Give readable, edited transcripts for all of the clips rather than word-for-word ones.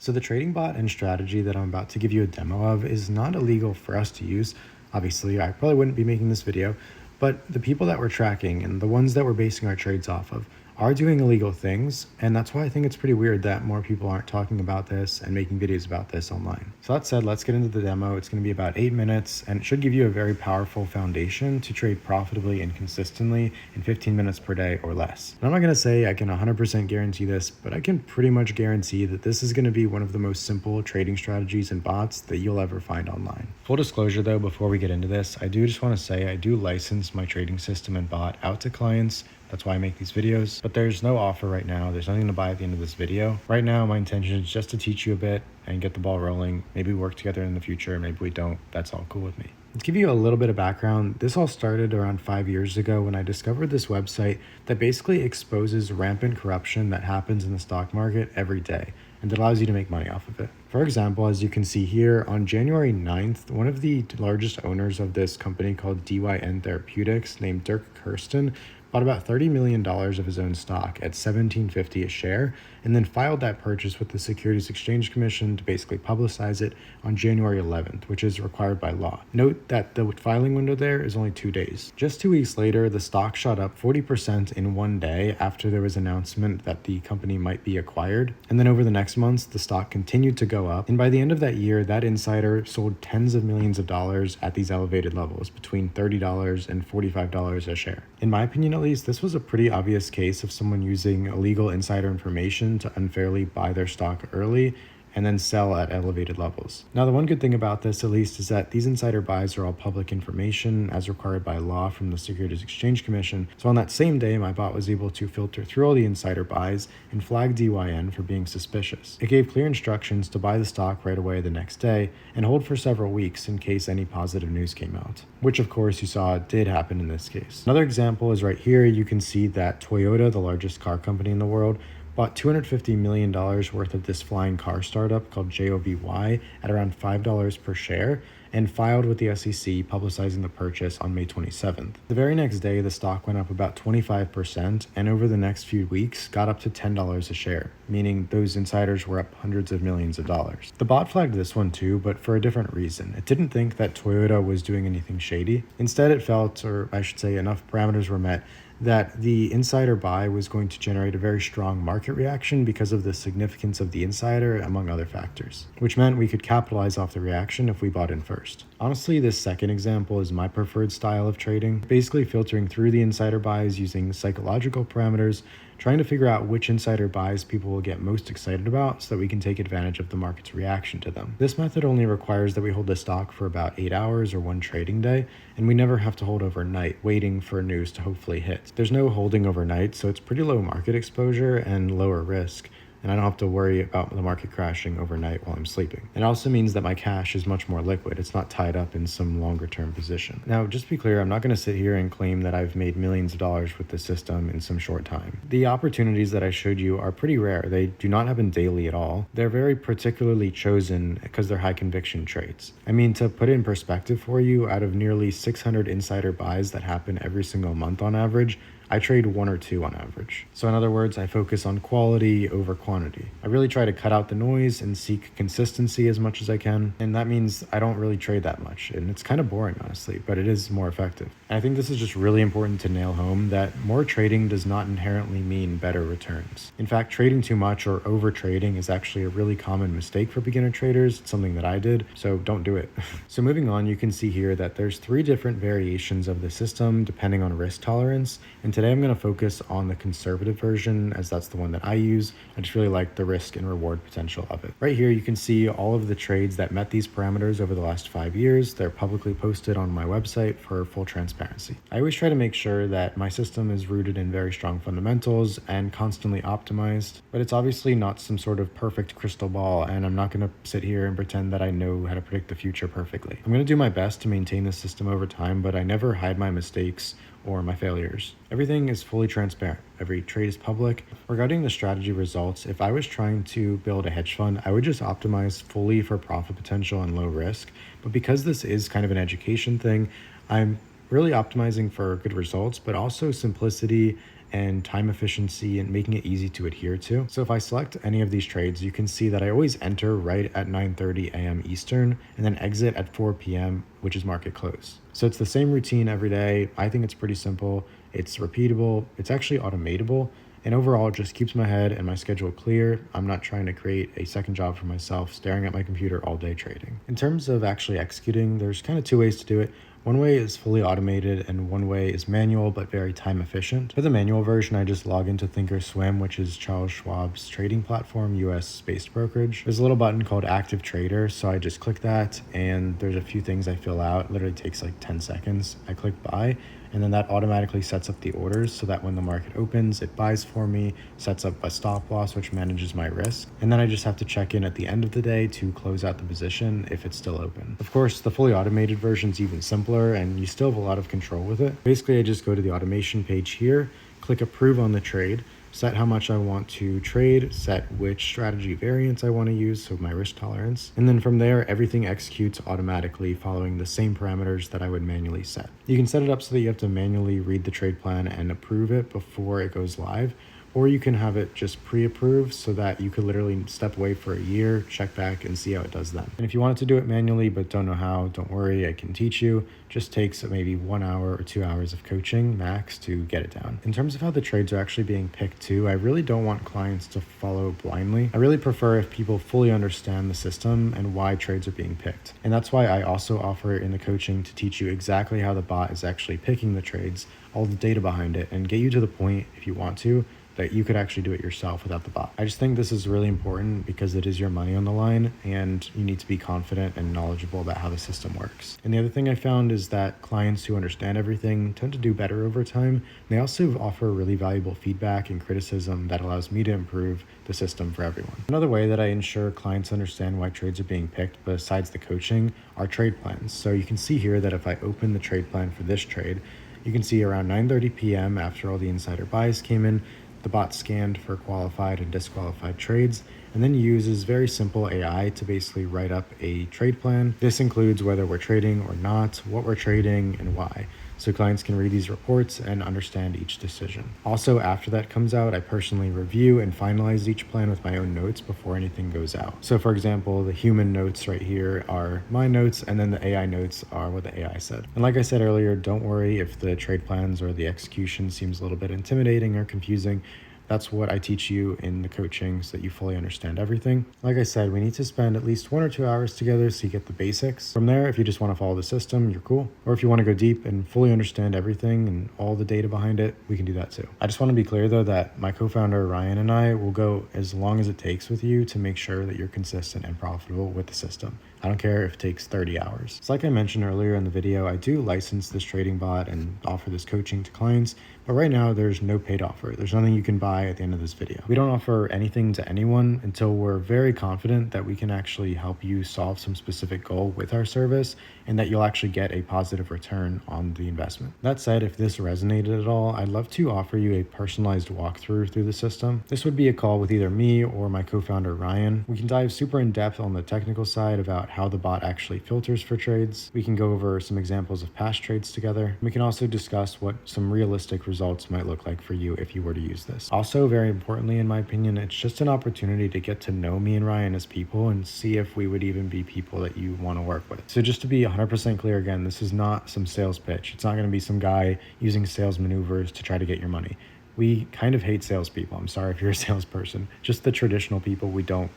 So the trading bot and strategy that I'm about to give you a demo of is not illegal for us to use. Obviously, I probably wouldn't be making this video, but the people that we're tracking and the ones that we're basing our trades off of are doing illegal things. And that's why I think it's pretty weird that more people aren't talking about this and making videos about this online. So that said, let's get into the demo. It's going to be about 8 minutes and it should give you a very powerful foundation to trade profitably and consistently in 15 minutes per day or less. And I'm not going to say I can 100% guarantee this, but I can pretty much guarantee that this is going to be one of the most simple trading strategies and bots that you'll ever find online. Full disclosure though, before we get into this, I do just want to say I do license my trading system and bot out to clients. That's why I make these videos, but there's no offer right now. There's nothing to buy at the end of this video. Right now, my intention is just to teach you a bit and get the ball rolling. Maybe work together in the future, maybe we don't. That's all cool with me. To give you a little bit of background, this all started around 5 years ago when I discovered this website that basically exposes rampant corruption that happens in the stock market every day and it allows you to make money off of it. For example, as you can see here, on January 9th, one of the largest owners of this company called DYN Therapeutics named Dirk Kirsten bought about $30 million of his own stock at $17.50 a share, and then filed that purchase with the Securities Exchange Commission to basically publicize it on January 11th, which is required by law. Note that the filing window there is only 2 days. Just 2 weeks later, the stock shot up 40% in one day after there was announcement that the company might be acquired. And then over the next months, the stock continued to go up. And by the end of that year, that insider sold tens of millions of dollars at these elevated levels, between $30 and $45 a share. In my opinion, at least, this was a pretty obvious case of someone using illegal insider information to unfairly buy their stock early and then sell at elevated levels. Now, the one good thing about this, at least, is that these insider buys are all public information as required by law from the Securities Exchange Commission. So on that same day, my bot was able to filter through all the insider buys and flag DYN for being suspicious. It gave clear instructions to buy the stock right away the next day and hold for several weeks in case any positive news came out, which of course you saw did happen in this case. Another example is right here. You can see that Toyota, the largest car company in the world, bought $250 million worth of this flying car startup called JOVY at around $5 per share and filed with the SEC publicizing the purchase on May 27th. The very next day, the stock went up about 25% and over the next few weeks got up to $10 a share, meaning those insiders were up hundreds of millions of dollars. The bot flagged this one too, but for a different reason. It didn't think that Toyota was doing anything shady. Instead, it felt, or I should say enough parameters were met, that the insider buy was going to generate a very strong market reaction because of the significance of the insider, among other factors, which meant we could capitalize off the reaction if we bought in first. Honestly, this second example is my preferred style of trading, basically filtering through the insider buys using psychological parameters, trying to figure out which insider buys people will get most excited about so that we can take advantage of the market's reaction to them. This method only requires that we hold the stock for about 8 hours or one trading day, and we never have to hold overnight, waiting for news to hopefully hit. There's no holding overnight, so it's pretty low market exposure and lower risk, and I don't have to worry about the market crashing overnight while I'm sleeping. It also means that my cash is much more liquid. It's not tied up in some longer term position. Now, just to be clear, I'm not going to sit here and claim that I've made millions of dollars with this system in some short time. The opportunities that I showed you are pretty rare. They do not happen daily at all. They're very particularly chosen because they're high conviction trades. I mean, to put it in perspective for you, out of nearly 600 insider buys that happen every single month on average, I trade 1 or 2 on average. So in other words, I focus on quality over quantity. I really try to cut out the noise and seek consistency as much as I can. And that means I don't really trade that much. And it's kind of boring, honestly, but it is more effective. And I think this is just really important to nail home that more trading does not inherently mean better returns. In fact, trading too much or over trading is actually a really common mistake for beginner traders. It's something that I did, so don't do it. So moving on, you can see here that there's 3 different variations of the system depending on risk tolerance. And today I'm going to focus on the conservative version as that's the one that I use. I just really like the risk and reward potential of it. Right here, you can see all of the trades that met these parameters over the last 5 years. They're publicly posted on my website for full transparency. I always try to make sure that my system is rooted in very strong fundamentals and constantly optimized, but it's obviously not some sort of perfect crystal ball, and I'm not going to sit here and pretend that I know how to predict the future perfectly. I'm going to do my best to maintain the system over time, but I never hide my mistakes or my failures. Everything is fully transparent. Every trade is public. Regarding the strategy results, if I was trying to build a hedge fund, I would just optimize fully for profit potential and low risk. But because this is kind of an education thing, I'm really optimizing for good results, but also simplicity and time efficiency and making it easy to adhere to. So if I select any of these trades, you can see that I always enter right at 9:30 a.m. Eastern and then exit at 4 p.m., which is market close. So it's the same routine every day. I think it's pretty simple. It's repeatable. It's actually automatable. And overall, it just keeps my head and my schedule clear. I'm not trying to create a second job for myself, staring at my computer all day trading. In terms of actually executing, there's kind of two ways to do it. One way is fully automated and one way is manual but very time efficient. For the manual version, I just log into thinkorswim, which is Charles Schwab's trading platform, US based brokerage. There's a little button called Active Trader, so I just click that and there's a few things I fill out. It literally takes like 10 seconds. I click buy, and then that automatically sets up the orders so that when the market opens, it buys for me, sets up a stop loss, which manages my risk. And then I just have to check in at the end of the day to close out the position if it's still open. Of course, the fully automated version is even simpler and you still have a lot of control with it. Basically, I just go to the automation page here, click approve on the trade, set how much I want to trade, set which strategy variance I want to use, so my risk tolerance. And then from there, everything executes automatically following the same parameters that I would manually set. You can set it up so that you have to manually read the trade plan and approve it before it goes live, or you can have it just pre-approved so that you could literally step away for a year, check back, and see how it does then. And if you wanted to do it manually but don't know how, don't worry, I can teach you. Just takes maybe 1 hour or 2 hours of coaching max to get it down. In terms of how the trades are actually being picked too, I really don't want clients to follow blindly. I really prefer if people fully understand the system and why trades are being picked. And that's why I also offer in the coaching to teach you exactly how the bot is actually picking the trades, all the data behind it, and get you to the point, if you want to, that you could actually do it yourself without the bot. I just think this is really important because it is your money on the line and you need to be confident and knowledgeable about how the system works. And the other thing I found is that clients who understand everything tend to do better over time. They also offer really valuable feedback and criticism that allows me to improve the system for everyone. Another way that I ensure clients understand why trades are being picked besides the coaching are trade plans. So you can see here that if I open the trade plan for this trade, you can see around 9:30 p.m. after all the insider buys came in, the bot scanned for qualified and disqualified trades and then uses very simple AI to basically write up a trade plan. This includes whether we're trading or not, what we're trading, and why. So clients can read these reports and understand each decision. Also, after that comes out, I personally review and finalize each plan with my own notes before anything goes out. So for example, the human notes right here are my notes, and then the AI notes are what the AI said. And like I said earlier, don't worry if the trade plans or the execution seems a little bit intimidating or confusing. That's what I teach you in the coaching so that you fully understand everything. Like I said, we need to spend at least 1 or 2 hours together so you get the basics. From there, if you just want to follow the system, you're cool. Or if you want to go deep and fully understand everything and all the data behind it, we can do that too. I just want to be clear though that my co-founder Ryan and I will go as long as it takes with you to make sure that you're consistent and profitable with the system. I don't care if it takes 30 hours. So like I mentioned earlier in the video, I do license this trading bot and offer this coaching to clients, but right now there's no paid offer. There's nothing you can buy at the end of this video. We don't offer anything to anyone until we're very confident that we can actually help you solve some specific goal with our service and that you'll actually get a positive return on the investment. That said, if this resonated at all, I'd love to offer you a personalized walkthrough through the system. This would be a call with either me or my co-founder Ryan. We can dive super in depth on the technical side about how the bot actually filters for trades. We can go over some examples of past trades together. We can also discuss what some realistic results might look like for you if you were to use this. Also, very importantly, in my opinion, it's just an opportunity to get to know me and Ryan as people and see if we would even be people that you want to work with. So just to be 100% clear again, this is not some sales pitch. It's not going to be some guy using sales maneuvers to try to get your money. We kind of hate salespeople. I'm sorry if you're a salesperson. Just the traditional people, we don't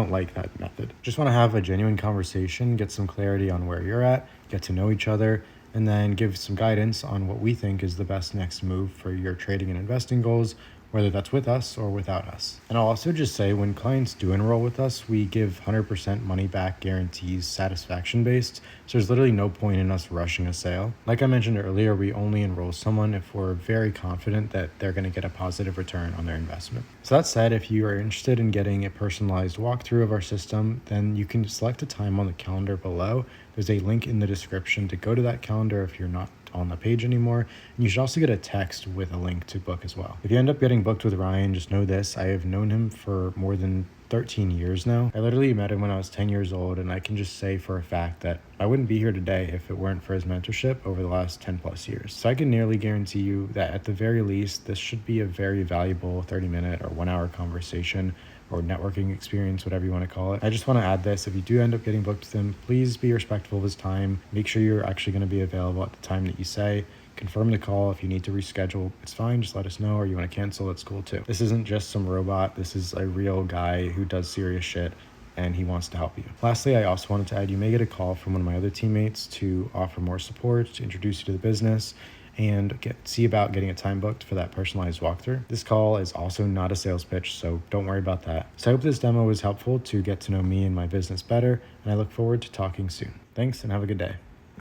like that method. Just want to have a genuine conversation, get some clarity on where you're at, get to know each other, and then give some guidance on what we think is the best next move for your trading and investing goals, whether that's with us or without us. And I'll also just say when clients do enroll with us, we give 100% money back guarantees, satisfaction based. So there's literally no point in us rushing a sale. Like I mentioned earlier, we only enroll someone if we're very confident that they're going to get a positive return on their investment. So that said, if you are interested in getting a personalized walkthrough of our system, then you can select a time on the calendar below. There's a link in the description to go to that calendar if you're not on the page anymore, and you should also get a text with a link to book as well. If you end up getting booked with Ryan, just know this: I have known him for more than 13 years now. I literally met him when I was 10 years old, and I can just say for a fact that I wouldn't be here today if it weren't for his mentorship over the last 10 plus years. So I can nearly guarantee you that at the very least, this should be a very valuable 30-minute or 1 hour conversation or networking experience, whatever you want to call it. I just want to add this: if you do end up getting booked with him, please be respectful of his time. Make sure you're actually going to be available at the time that you say. Confirm the call. If you need to reschedule, it's fine. Just let us know, or you want to cancel, it's cool too. This isn't just some robot. This is a real guy who does serious shit, and he wants to help you. Lastly, I also wanted to add, you may get a call from one of my other teammates to offer more support, to introduce you to the business, and see about getting a time booked for that personalized walkthrough. This call is also not a sales pitch, so don't worry about that. So I hope this demo was helpful to get to know me and my business better, and I look forward to talking soon. Thanks, and have a good day.